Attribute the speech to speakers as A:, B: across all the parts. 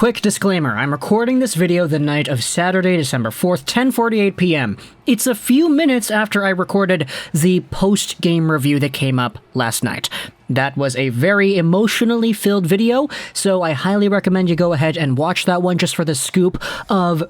A: Quick disclaimer, I'm recording this video the night of Saturday, December 4th, 10:48 p.m. It's a few minutes after I recorded the post-game review that came up last night. That was a very emotionally filled video, so I highly recommend you go ahead and watch that one just for the scoop of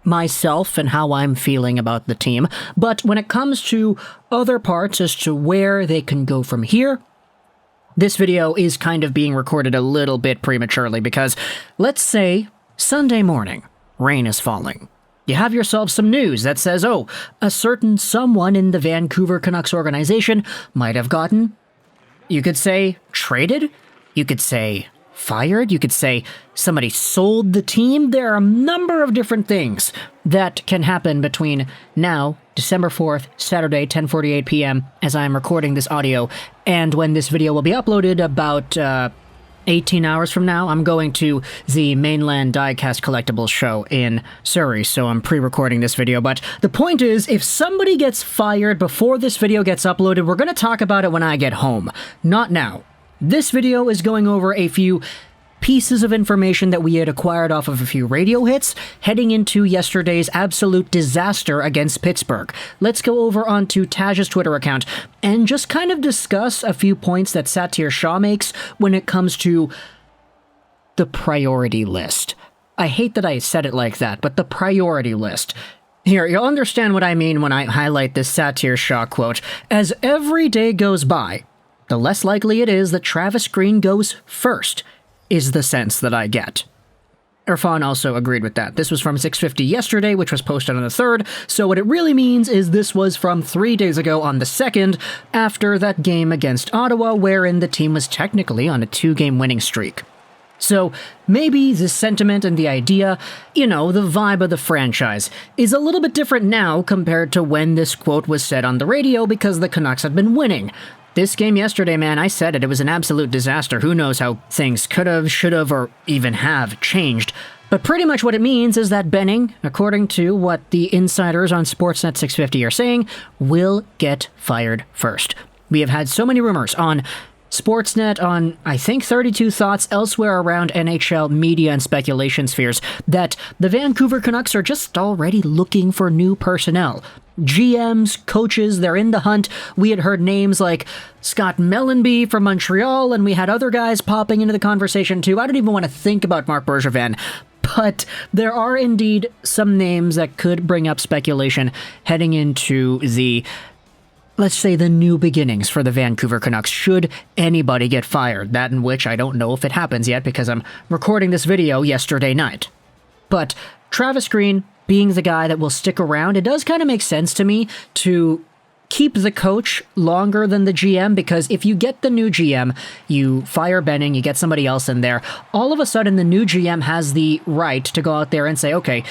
A: myself and how I'm feeling about the team. But when it comes to other parts as to where they can go from here, this video is kind of being recorded a little bit prematurely because, let's say, Sunday morning, rain is falling. You have yourself some news that says, oh, a certain someone in the Vancouver Canucks organization might have gotten, you could say, traded? You could say, fired? You could say, somebody sold the team? There are a number of different things that can happen between now, December 4th, Saturday, 10:48 p.m., as I am recording this audio, and when this video will be uploaded about 18 hours from now. I'm going to the Mainland Diecast Collectibles show in Surrey, so I'm pre-recording this video. But the point is, if somebody gets fired before this video gets uploaded, we're going to talk about it when I get home, not now. This video is going over a few pieces of information that we had acquired off of a few radio hits heading into yesterday's absolute disaster against Pittsburgh. Let's go over onto Taj's Twitter account and just kind of discuss a few points that Satyr Shah makes when it comes to the priority list. I hate that I said it like that, but the priority list. Here, you'll understand what I mean when I highlight this Satyr Shah quote. As every day goes by, the less likely it is that Travis Green goes first, is the sense that I get. Irfan also agreed with that. This was from 6:50 yesterday, which was posted on the 3rd, so what it really means is this was from 3 days ago on the 2nd, after that game against Ottawa, wherein the team was technically on a 2-game winning streak. So maybe the sentiment and the idea, the vibe of the franchise, is a little bit different now compared to when this quote was said on the radio because the Canucks had been winning. This game yesterday, man, I said it was an absolute disaster. Who knows how things could have, should have, or even have changed. But pretty much what it means is that Benning, according to what the insiders on Sportsnet 650 are saying, will get fired first. We have had so many rumors on Sportsnet, on, I think, 32 Thoughts, elsewhere around NHL media and speculation spheres, that the Vancouver Canucks are just already looking for new personnel. GMs, coaches, they're in the hunt. We had heard names like Scott Mellenby from Montreal, and we had other guys popping into the conversation too. I don't even want to think about Marc Bergevin, but there are indeed some names that could bring up speculation heading into the, let's say, the new beginnings for the Vancouver Canucks, should anybody get fired. That in which I don't know if it happens yet because I'm recording this video yesterday night. But Travis Green being the guy that will stick around, it does kind of make sense to me to keep the coach longer than the GM, because if you get the new GM, you fire Benning, you get somebody else in there, all of a sudden the new GM has the right to go out there and say, okay,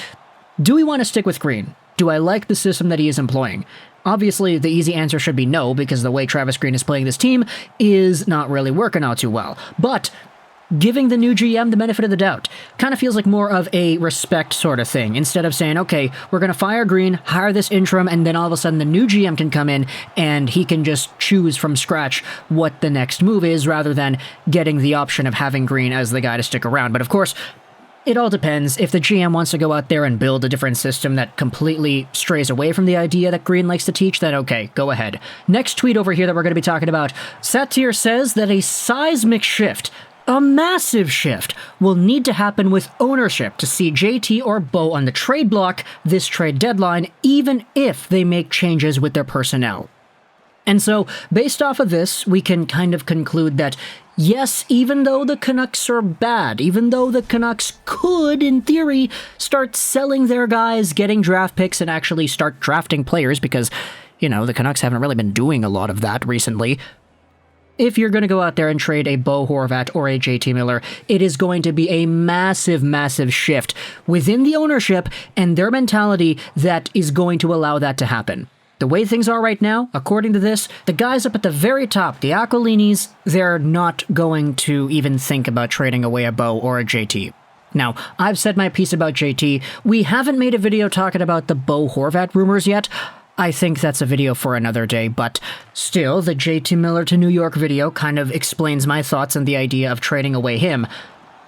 A: do we want to stick with Green? Do I like the system that he is employing? Obviously, the easy answer should be no, because the way Travis Green is playing this team is not really working out too well. But giving the new GM the benefit of the doubt kind of feels like more of a respect sort of thing. Instead of saying, okay, we're going to fire Green, hire this interim, and then all of a sudden the new GM can come in and he can just choose from scratch what the next move is, rather than getting the option of having Green as the guy to stick around. But of course, it all depends. If the GM wants to go out there and build a different system that completely strays away from the idea that Green likes to teach, then okay, go ahead. Next tweet over here that we're going to be talking about. Satyr says that a seismic shift, a massive shift, will need to happen with ownership to see JT or Bo on the trade block this trade deadline, even if they make changes with their personnel. And so, based off of this, we can kind of conclude that, yes, even though the Canucks are bad, even though the Canucks could, in theory, start selling their guys, getting draft picks, and actually start drafting players, because, the Canucks haven't really been doing a lot of that recently. If you're going to go out there and trade a Bo Horvat or a JT Miller, it is going to be a massive, massive shift within the ownership and their mentality that is going to allow that to happen. The way things are right now, according to this, the guys up at the very top, the Aquilinis, they're not going to even think about trading away a Bo or a JT. Now, I've said my piece about JT. We haven't made a video talking about the Bo Horvat rumors yet. I think that's a video for another day, but still, the JT Miller to New York video kind of explains my thoughts on the idea of trading away him.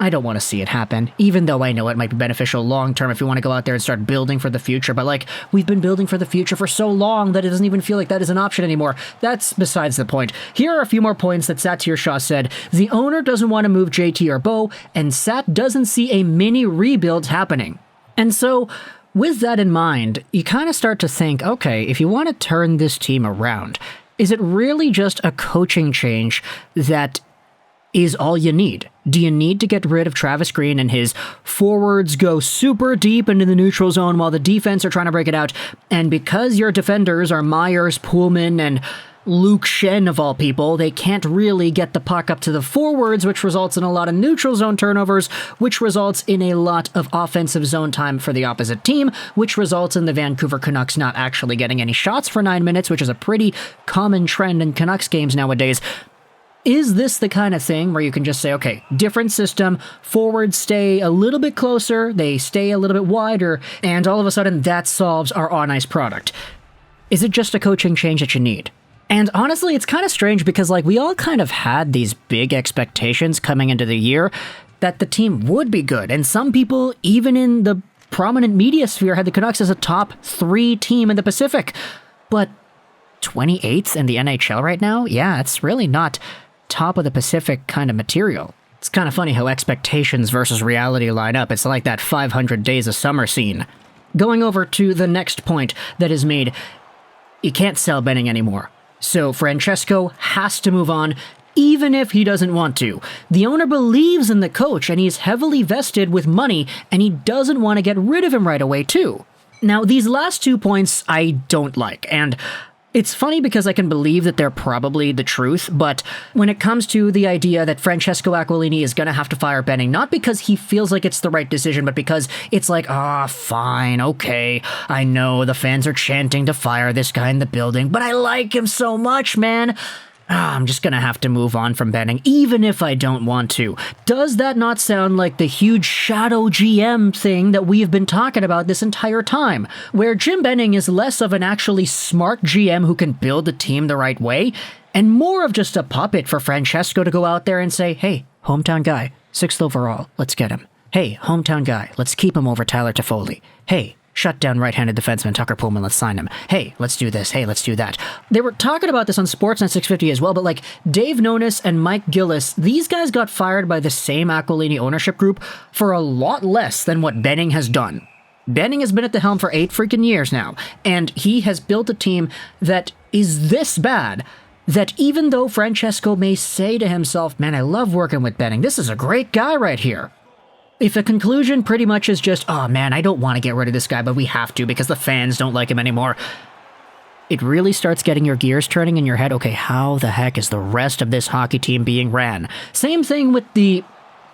A: I don't want to see it happen, even though I know it might be beneficial long-term if you want to go out there and start building for the future, but like, we've been building for the future for so long that it doesn't even feel like that is an option anymore. That's besides the point. Here are a few more points that Satyr Shah said. The owner doesn't want to move JT or Bo, and Sat doesn't see a mini rebuild happening. And so, with that in mind, you kind of start to think, okay, if you want to turn this team around, is it really just a coaching change that is all you need? Do you need to get rid of Travis Green and his forwards go super deep into the neutral zone while the defense are trying to break it out? And because your defenders are Myers, Pullman, and Luke Shen of all people, they can't really get the puck up to the forwards, which results in a lot of neutral zone turnovers, which results in a lot of offensive zone time for the opposite team, which results in the Vancouver Canucks not actually getting any shots for 9 minutes, which is a pretty common trend in Canucks games nowadays. Is this the kind of thing where you can just say, okay, different system, forwards stay a little bit closer, they stay a little bit wider, and all of a sudden that solves our on-ice product? Is it just a coaching change that you need? And honestly, it's kind of strange because like we all kind of had these big expectations coming into the year that the team would be good, and some people, even in the prominent media sphere, had the Canucks as a top 3 team in the Pacific. But 28th in the NHL right now? Yeah, it's really not top of the Pacific kind of material. It's kind of funny how expectations versus reality line up. It's like that 500 Days of Summer scene. Going over to the next point that is made, you can't sell Benning anymore. So Francesco has to move on, even if he doesn't want to. The owner believes in the coach, and he's heavily vested with money, and he doesn't want to get rid of him right away too. Now, these last 2 points I don't like, and it's funny because I can believe that they're probably the truth, but when it comes to the idea that Francesco Aquilini is going to have to fire Benning, not because he feels like it's the right decision, but because it's like, fine, okay, I know the fans are chanting to fire this guy in the building, but I like him so much, man. I'm just gonna have to move on from Benning, even if I don't want to. Does that not sound like the huge shadow GM thing that we've been talking about this entire time? Where Jim Benning is less of an actually smart GM who can build a team the right way, and more of just a puppet for Francesco to go out there and say, hey, hometown guy, 6th overall, let's get him. Hey, hometown guy, let's keep him over Tyler Toffoli. Hey, shut down right-handed defenseman Tucker Pullman, let's sign him. Hey, let's do this. Hey, let's do that. They were talking about this on Sportsnet 650 as well, but like Dave Nonis and Mike Gillis, these guys got fired by the same Aquilini ownership group for a lot less than what Benning has done. Benning has been at the helm for 8 freaking years now, and he has built a team that is this bad that even though Francesco may say to himself, man, I love working with Benning, this is a great guy right here. If the conclusion pretty much is just, oh man, I don't want to get rid of this guy, but we have to because the fans don't like him anymore, it really starts getting your gears turning in your head. Okay, how the heck is the rest of this hockey team being ran? Same thing with the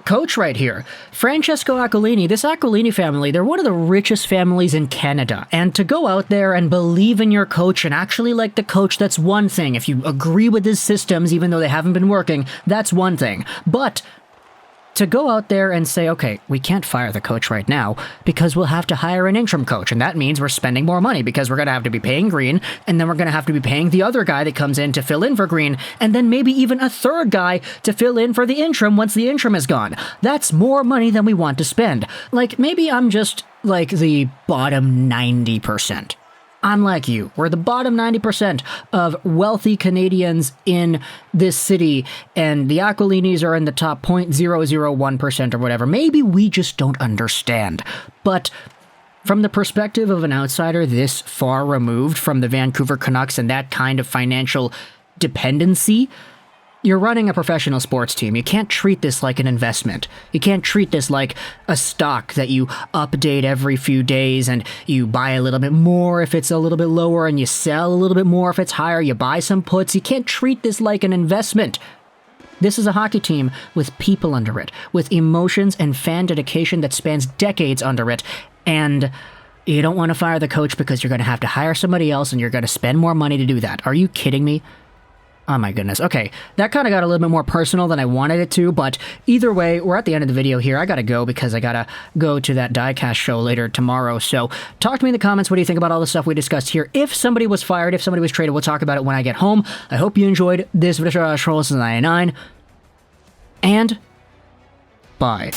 A: coach right here. Francesco Aquilini, this Aquilini family, they're one of the richest families in Canada. And to go out there and believe in your coach and actually like the coach, that's one thing. If you agree with his systems, even though they haven't been working, that's one thing. But to go out there and say, okay, we can't fire the coach right now because we'll have to hire an interim coach, and that means we're spending more money because we're going to have to be paying Green, and then we're going to have to be paying the other guy that comes in to fill in for Green, and then maybe even a third guy to fill in for the interim once the interim is gone. That's more money than we want to spend. Like, maybe I'm just like the bottom 90%. I'm like you. We're the bottom 90% of wealthy Canadians in this city, and the Aquilinis are in the top 0.001% or whatever. Maybe we just don't understand. But from the perspective of an outsider this far removed from the Vancouver Canucks and that kind of financial dependency, you're running a professional sports team. You can't treat this like an investment. You can't treat this like a stock that you update every few days and you buy a little bit more if it's a little bit lower and you sell a little bit more if it's higher. You buy some puts. You can't treat this like an investment. This is a hockey team with people under it, with emotions and fan dedication that spans decades under it, and you don't want to fire the coach because you're going to have to hire somebody else and you're going to spend more money to do that. Are you kidding me? Oh my goodness. Okay, that kind of got a little bit more personal than I wanted it to, but either way, we're at the end of the video here. I gotta go because I gotta go to that diecast show later tomorrow. So talk to me in the comments. What do you think about all the stuff we discussed here? If somebody was fired, if somebody was traded, we'll talk about it when I get home. I hope you enjoyed this video. This is 99. And Bye.